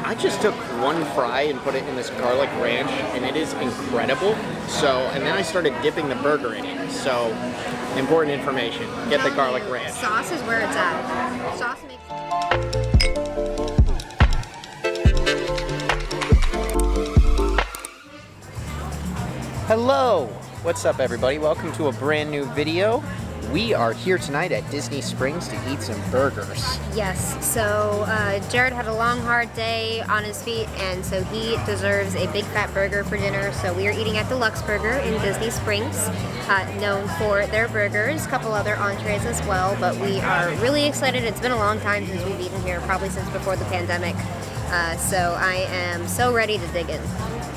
I just took one fry and put it in this garlic ranch, and it is incredible. So, and then I started dipping the burger in it. So, important information. Get the garlic ranch. Sauce is where it's at. Sauce makes... Hello! What's up, everybody? Welcome to a brand new video. We are here tonight at Disney Springs to eat some burgers. Yes, so Jared had a long, hard day on his feet, and so he deserves a big fat burger for dinner. So we are eating at D-Luxe Burger in Disney Springs, known for their burgers, a couple other entrees as well, but we are really excited. It's been a long time since we've eaten here, probably since before the pandemic. So I am so ready to dig in.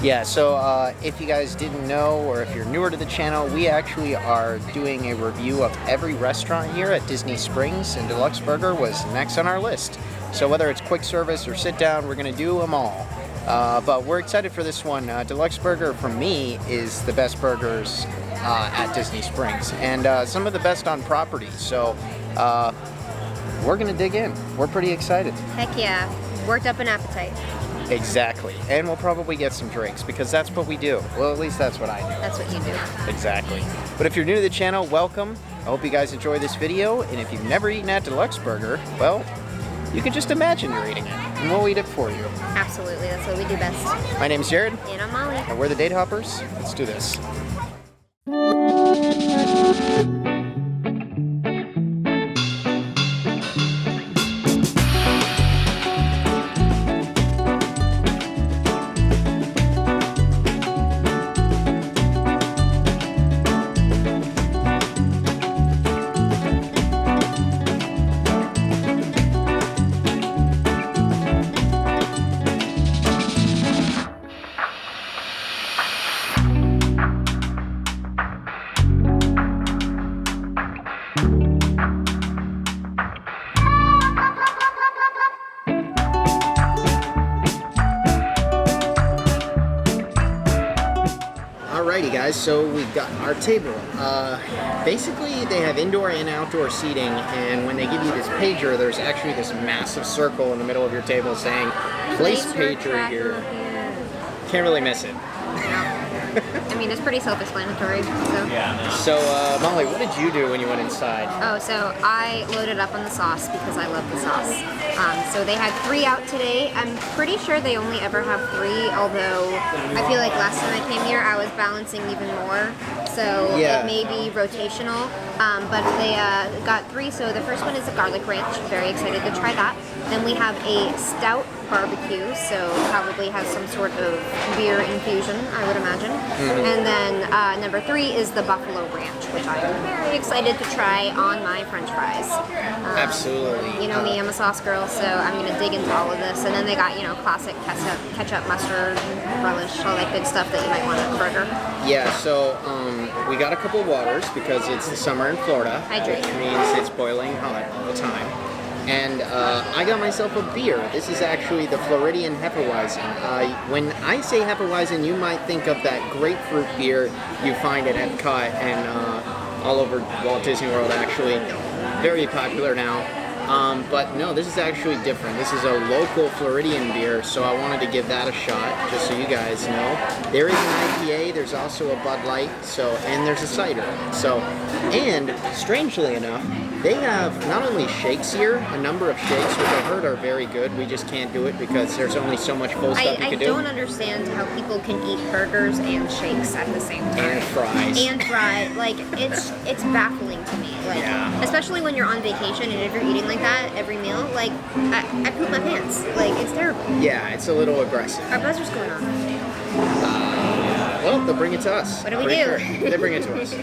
Yeah, so if you guys didn't know, or if you're newer to the channel, we actually are doing a review of every restaurant here at Disney Springs, and D-Luxe Burger was next on our list. So whether it's quick service or sit down, we're going to do them all. But we're excited for this one. D-Luxe Burger, for me, is the best burgers at Disney Springs, and some of the best on property. So we're going to dig in. We're pretty excited. Heck yeah. Worked up an appetite. Exactly. And we'll probably get some drinks, because that's what we do. Well, at least that's what I do. That's what you do. Exactly. But if you're new to the channel, welcome. I hope you guys enjoy this video. And if you've never eaten at D-Luxe Burger, well, you can just imagine you're eating it, and we'll eat it for you. Absolutely. That's what we do best. My name's Jared. And I'm Molly. And we're the Date Hoppers. Let's do this. Alrighty guys, so we've got our table. Basically they have indoor and outdoor seating, and when they give you this pager, there's actually this massive circle in the middle of your table saying, place pager here. Can't really miss it. I mean, it's pretty self-explanatory. So Molly, what did you do when you went inside? Oh, so I loaded up on the sauce because I love the sauce. So they had 3 out today. I'm pretty sure they only ever have 3, although I feel like last time I came here I was balancing even more. So yeah. It may be rotational, but they got 3. So the first one is a garlic ranch. Very excited to try that. Then we have a stout barbecue, so probably has some sort of beer infusion, I would imagine. Mm-hmm. And then number 3 is the buffalo ranch, which I'm very excited to try on my french fries. Absolutely. You know me, I'm a sauce girl, so I'm going to dig into all of this. And then they got, you know, classic ketchup, mustard, relish, all that good stuff that you might want on a burger. Yeah, so we got a couple waters because it's the summer in Florida, Hydrate. which means it's boiling hot all the time. And I got myself a beer. This is actually the Floridian Hefeweizen. When I say Hefeweizen, you might think of that grapefruit beer you find at Epcot and all over Walt Disney World, actually. Very popular now. But no, this is actually different. This is a local Floridian beer, so I wanted to give that a shot, just so you guys know. There is an IPA, there's also a Bud Light, and there's a cider. And strangely enough, they have not only shakes here, a number of shakes, which I heard are very good. We just can't do it because there's only so much full stuff you can do. I don't understand how people can eat burgers and shakes at the same time. And fries. And fries. Like, it's baffling to me. Like, yeah. Especially when you're on vacation and if you're eating like that every meal, like, I poop my pants. Like, it's terrible. Yeah, it's a little aggressive. Our buzzer's going on. Well, they'll bring it to us. What do we do? Sure. They bring it to us.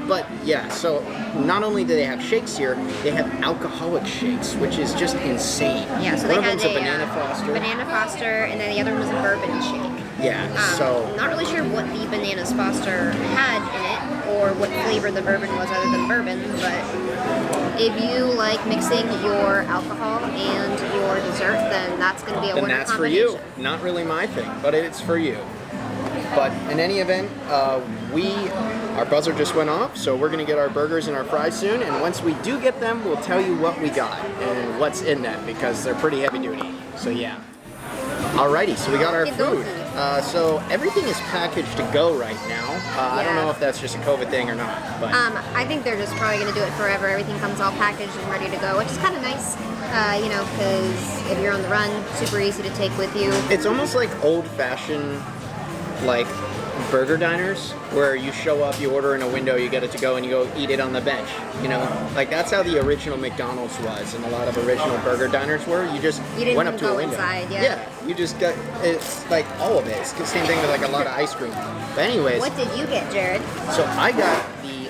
But yeah, so not only do they have shakes here, they have alcoholic shakes, which is just insane. Yeah, so one they of had them's a banana foster. Banana foster, and then the other one was a bourbon shake. Yeah, so not really sure what the bananas foster had in it, or what flavor the bourbon was other than bourbon, but if you like mixing your alcohol and your dessert, then that's going to be a wonderful that's combination. for you. Not really my thing, but it's for you. But in any event, our buzzer just went off, so we're going to get our burgers and our fries soon, and once we do get them, we'll tell you what we got and what's in them, because they're pretty heavy duty. So yeah. Alrighty, so we got our Okie food. dokie. So everything is packaged to go right now. I don't Yeah. know if that's just a COVID thing or not, but I think they're just probably going to do it forever. Everything comes all packaged and ready to go, which is kind of nice, you know, because if you're on the run, super easy to take with you. it's almost like old-fashioned, like burger diners, where you show up, you order in a window, you get it to go, and you go eat it on the bench. You know, like that's how the original McDonald's was, and a lot of original burger diners were. You just You didn't went up to go a window. inside, yeah. Yeah, you just got. It's like all of it. It's the same thing with like a lot of ice cream. But anyways, What did you get, Jared? so I got the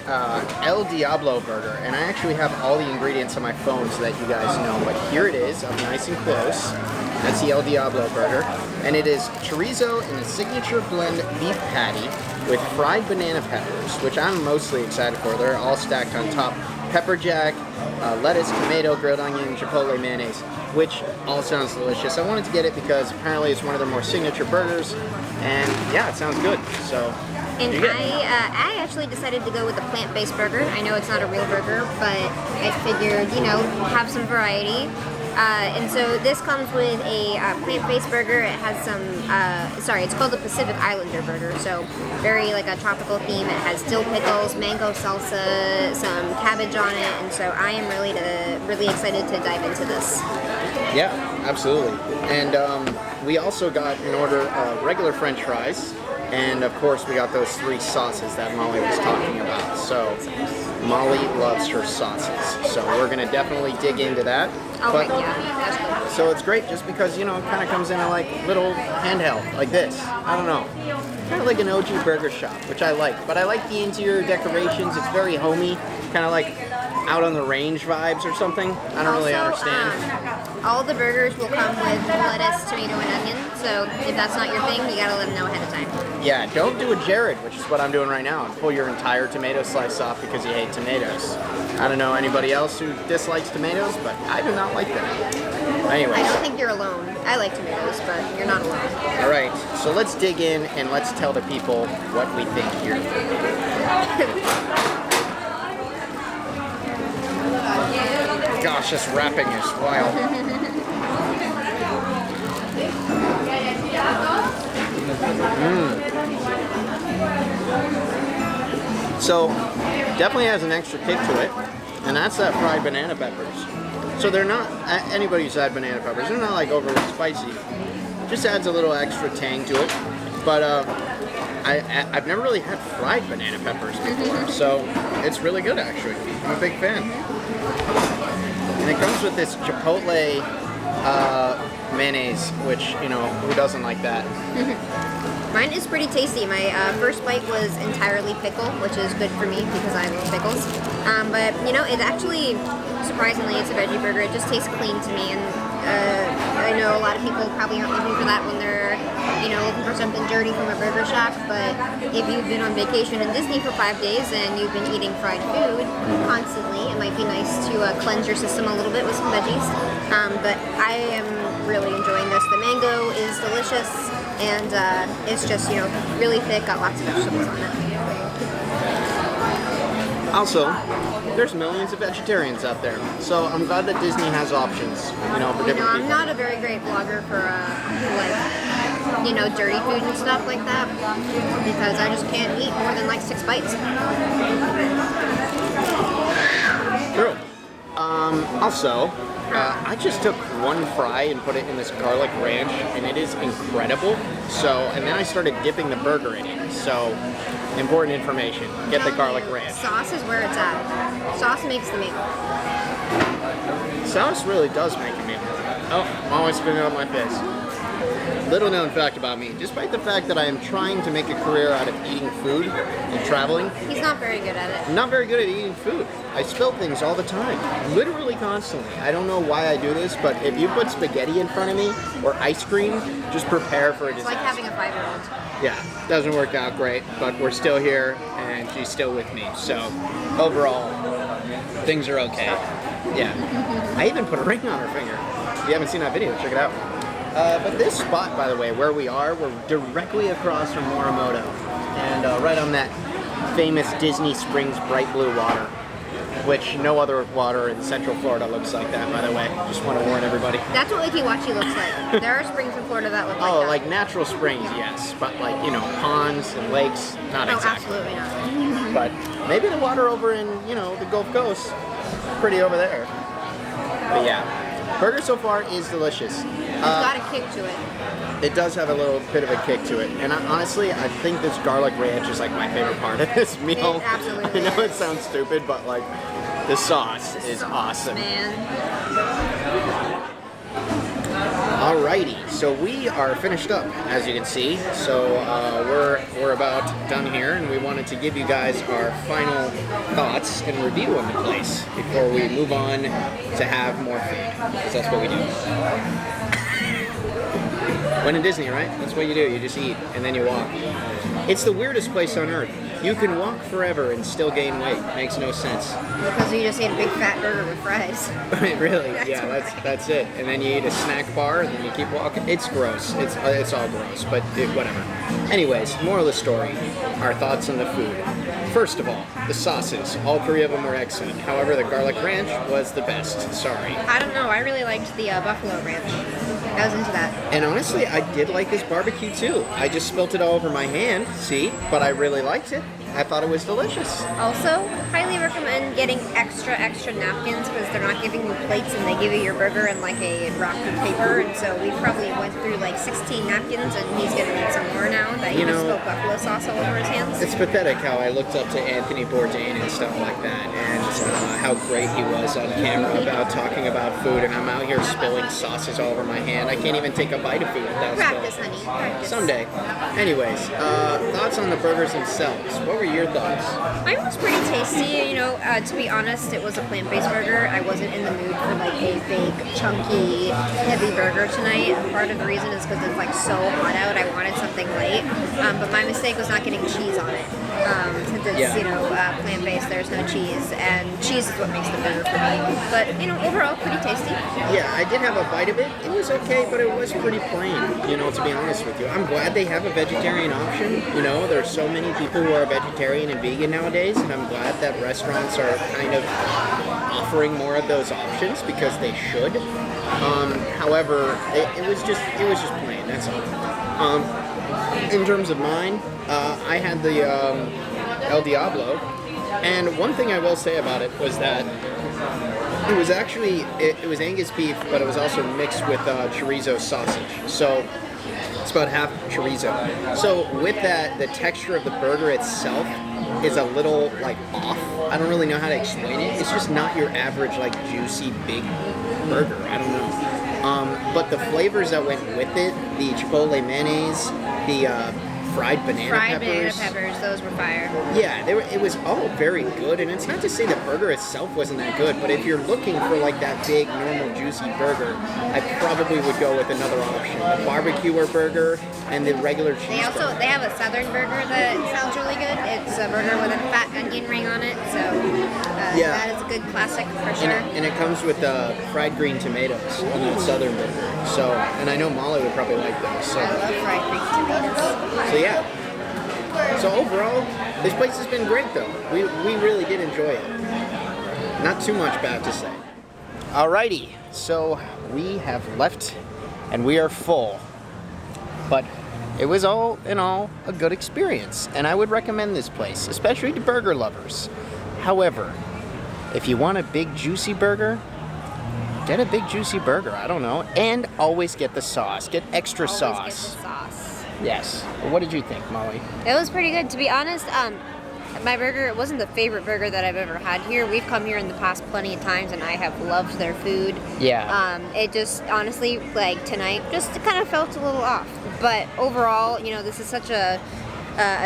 El Diablo burger, and I actually have all the ingredients on my phone so that you guys know. But here it is, up nice and close. That's the El Diablo burger, and it is chorizo in a signature blend beef patty with fried banana peppers, which I'm mostly excited for. They're all stacked on top. Pepper jack, lettuce, tomato, grilled onion, chipotle mayonnaise, which all sounds delicious. I wanted to get it because apparently it's one of their more signature burgers, and yeah, it sounds good. So. And you get- I actually decided to go with a plant-based burger. I know it's not a real burger, but I figured, you know, have some variety. And so this comes with a plant-based burger. It has some, it's called the Pacific Islander burger. So very like a tropical theme. It has dill pickles, mango salsa, some cabbage on it. And so I am really excited to dive into this. Yeah, absolutely. And we also got an order of regular French fries, and of course we got those 3 sauces that Molly was talking about. So Molly loves her sauces, so we're gonna definitely dig into that. Oh, But- right, yeah, that's good. So it's great just because, you know, it kind of comes in a like little handheld like this. I don't know. Kind of like an OG burger shop, which I like. But I like the interior decorations. It's very homey, kind of like out on the range vibes or something. I don't really Also, understand. All the burgers will come with lettuce, tomato, and onion. So if that's not your thing, you gotta let them know ahead of time. Yeah, don't do a Jared, which is what I'm doing right now, and pull your entire tomato slice off because you hate tomatoes. I don't know anybody else who dislikes tomatoes, but I do not like them. I Anyways, don't think you're alone. I like tomatoes, but you're not alone. all right, so let's dig in and let's tell the people what we think here. Gosh, this wrapping is wild. So, definitely has an extra kick to it, and that's that fried banana peppers. So they're not, anybody who's had banana peppers, they're not like overly spicy. Just adds a little extra tang to it. But I've never really had fried banana peppers before, so it's really good actually. I'm a big fan. And it comes with this chipotle mayonnaise, which, you know, who doesn't like that? Mine is pretty tasty. My first bite was entirely pickle, which is good for me because I love pickles. But you know, it actually, surprisingly, it's a veggie burger. It just tastes clean to me, and I know a lot of people probably aren't looking for that when they're, you know, looking for something dirty from a burger shop. But if you've been on vacation in Disney for 5 days and you've been eating fried food constantly, it might be nice to cleanse your system a little bit with some veggies. But I am really enjoying this. The mango is delicious. And it's just, you know, really thick, got lots of vegetables on it. Also, there's millions of vegetarians out there, so I'm glad that Disney has options, you know, for You different know, I'm people. not a very great blogger for, like, you know, dirty food and stuff like that, because I just can't eat more than, like, 6 bites. True. Also, I just took one fry and put it in this garlic ranch, and it is incredible. So, and then I started dipping the burger in it. So, important information. Get the garlic ranch. Sauce is where it's at. Sauce makes the meal. Sauce really does make a meal. Oh, I'm always spinning up my face. Little known fact about me, despite the fact that I am trying to make a career out of eating food and traveling, He's not very good at it. I'm not very good at eating food. I spill things all the time, literally constantly. I don't know why I do this, but if you put spaghetti in front of me or ice cream, just prepare for a It's disaster. like having a 5-year-old. Yeah, doesn't work out great, but we're still here and she's still with me. So overall, things are okay. Yeah. I even put a ring on her finger. If you haven't seen that video, check it out. But this spot, by the way, where we are, we're directly across from Morimoto, and right on that famous Disney Springs bright blue water. which no other water in Central Florida looks like that, by the way. Just want to warn everybody. That's what Wikiwachi looks like. There are springs in Florida that look like that. Oh, like natural springs, yes. But like, you know, ponds and lakes, not exactly. Absolutely not. But maybe the water over in, you know, the Gulf Coast, pretty over there. But yeah, burger so far is delicious. It's got a kick to it. It does have a little bit of a kick to it. And honestly, I think this garlic ranch is like my favorite part of this meal. It absolutely I know it is. sounds stupid, but like the sauce is awesome. Man. Alrighty, so we are finished up, as you can see. So we're about done here, and we wanted to give you guys our final thoughts and review on the place before we move on to have more food, because that's what we do. When in Disney, right? That's what you do. You just eat, and then you walk. It's the weirdest place on earth. You can walk forever and still gain weight. Makes no sense. Because you just ate a big fat burger with fries. Really? That's Yeah, right. that's it. And then you eat a snack bar, and then you keep walking. It's gross. It's all gross, but whatever. Anyways, moral of the story, our thoughts on the food. First of all, the sauces. All three of them were excellent. However, the garlic ranch was the best. Sorry. I don't know. I really liked the buffalo ranch. I was into that. And honestly, I did like this barbecue too. I just spilt it all over my hand, see? But I really liked it. I thought it was delicious. Also, highly recommend getting extra napkins because they're not giving you plates and they give you your burger in like a rock of paper. And so we probably went through like 16 napkins and he's gonna need some more now that he just spilled buffalo sauce all over his hands. It's pathetic how I looked up to Anthony Bourdain and stuff like that, and how great he was on camera about talking about food, and I'm out here spilling sauces all over my hand. I can't even take a bite of food without Practice, spilling. honey. Practice. Someday. Anyways, thoughts on the burgers themselves. What were your thoughts? Mine was pretty tasty. You know, to be honest, it was a plant-based burger. I wasn't in the mood for like a big, chunky, heavy burger tonight. Part of the reason is because it's like so hot out. I wanted something light. But my mistake was not getting cheese on it. Since it's, you know, plant-based, there's no cheese. And cheese is what makes the burger for me. But, you know, overall, pretty tasty. Yeah, I did have a bite of it. It was okay, but it was pretty plain, you know, to be honest with you. I'm glad they have a vegetarian option. You know, there's so many people who are vegetarian and vegan nowadays, and I'm glad that restaurants are kind of offering more of those options because they should. However, it was just plain. That's all. In terms of mine, I had the El Diablo, and one thing I will say about it was that it was actually it was Angus beef, but it was also mixed with chorizo sausage. So it's about half chorizo. So with that, the texture of the burger itself is a little like off. I don't really know how to explain it. It's just not your average like juicy big burger. I don't know. But the flavors that went with it, the chipotle mayonnaise, the fried banana peppers, those were fire. Yeah, it was all very good, and it's not to say the burger itself wasn't that good, but if you're looking for like that big, normal, juicy burger, I probably would go with another option, the barbecuer burger and the regular cheese burger. They have a southern burger that sounds really good. It's a burger with a fat onion ring on it, so that is a good classic for sure. And it comes with fried green tomatoes on that southern burger. So, and I know Molly would probably like those. So. I love fried green tomatoes. So yeah. So overall, this place has been great though. We really did enjoy it. Not too much bad to say. Alrighty, so we have left and we are full. But it was all in all a good experience, and I would recommend this place, especially to burger lovers. However, if you want a big juicy burger, get a big juicy burger, I don't know. And always get the sauce. Get extra sauce. Always get the sauce. Yes. What did you think, Molly? It was pretty good. To be honest, my burger, it wasn't the favorite burger that I've ever had here. We've come here in the past plenty of times, and I have loved their food. Yeah. It just, honestly, like tonight, just kind of felt a little off. But overall, you know, this is such a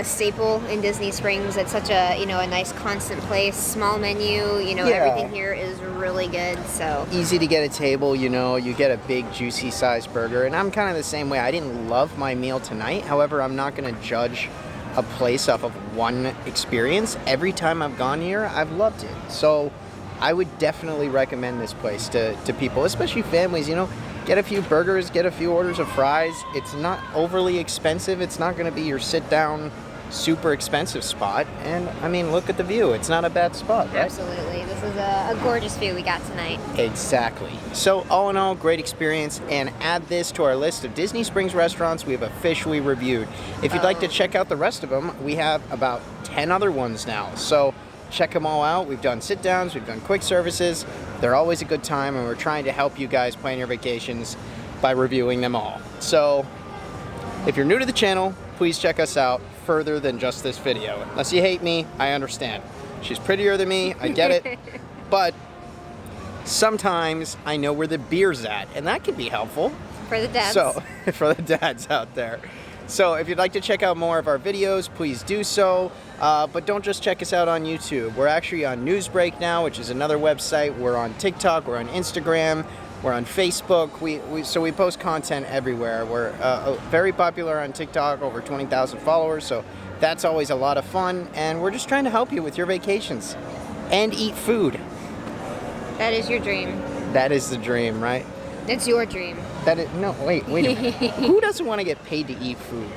staple in Disney Springs. It's such a, you know, a nice constant place, small menu, you know, everything here is really good, so. Easy to get a table, you know, you get a big juicy sized burger, and I'm kind of the same way. I didn't love my meal tonight, however, I'm not going to judge a place off of one experience. Every time I've gone here, I've loved it. So I would definitely recommend this place to people, especially families, you know. Get a few burgers, get a few orders of fries. It's not overly expensive. It's not going to be your sit-down, super expensive spot. And, I mean, look at the view. It's not a bad spot, right? Absolutely. This was a gorgeous view we got tonight. Exactly. So all in all, great experience, and add this to our list of Disney Springs restaurants we have officially reviewed. If you'd like to check out the rest of them, we have about 10 other ones now. So check them all out. We've done sit-downs, we've done quick services. They're always a good time, and we're trying to help you guys plan your vacations by reviewing them all. So if you're new to the channel, please check us out further than just this video. Unless you hate me, I understand. She's prettier than me, I get it. But sometimes I know where the beer's at, and that can be helpful. For the dads. So, for the dads out there. So if you'd like to check out more of our videos, please do so. But don't just check us out on YouTube. We're actually on Newsbreak now, which is another website. We're on TikTok, we're on Instagram, we're on Facebook. So we post content everywhere. We're very popular on TikTok, over 20,000 followers. So that's always a lot of fun. And we're just trying to help you with your vacations and eat food. That is your dream. That is the dream, right? It's your dream. That is, no, wait a minute. Who doesn't want to get paid to eat food?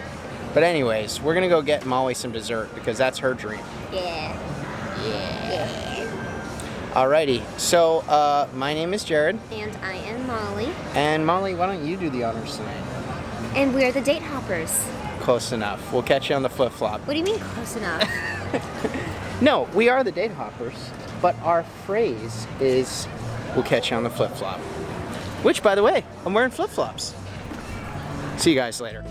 But anyways, we're gonna go get Molly some dessert because that's her dream. Yeah. Alrighty, so my name is Jared. And I am Molly. And Molly, why don't you do the honors tonight? And we're the date hoppers. Close enough. We'll catch you on the flip-flop. What do you mean close enough? No, we are the date hoppers, but our phrase is, we'll catch you on the flip-flop. Which, by the way, I'm wearing flip-flops. See you guys later.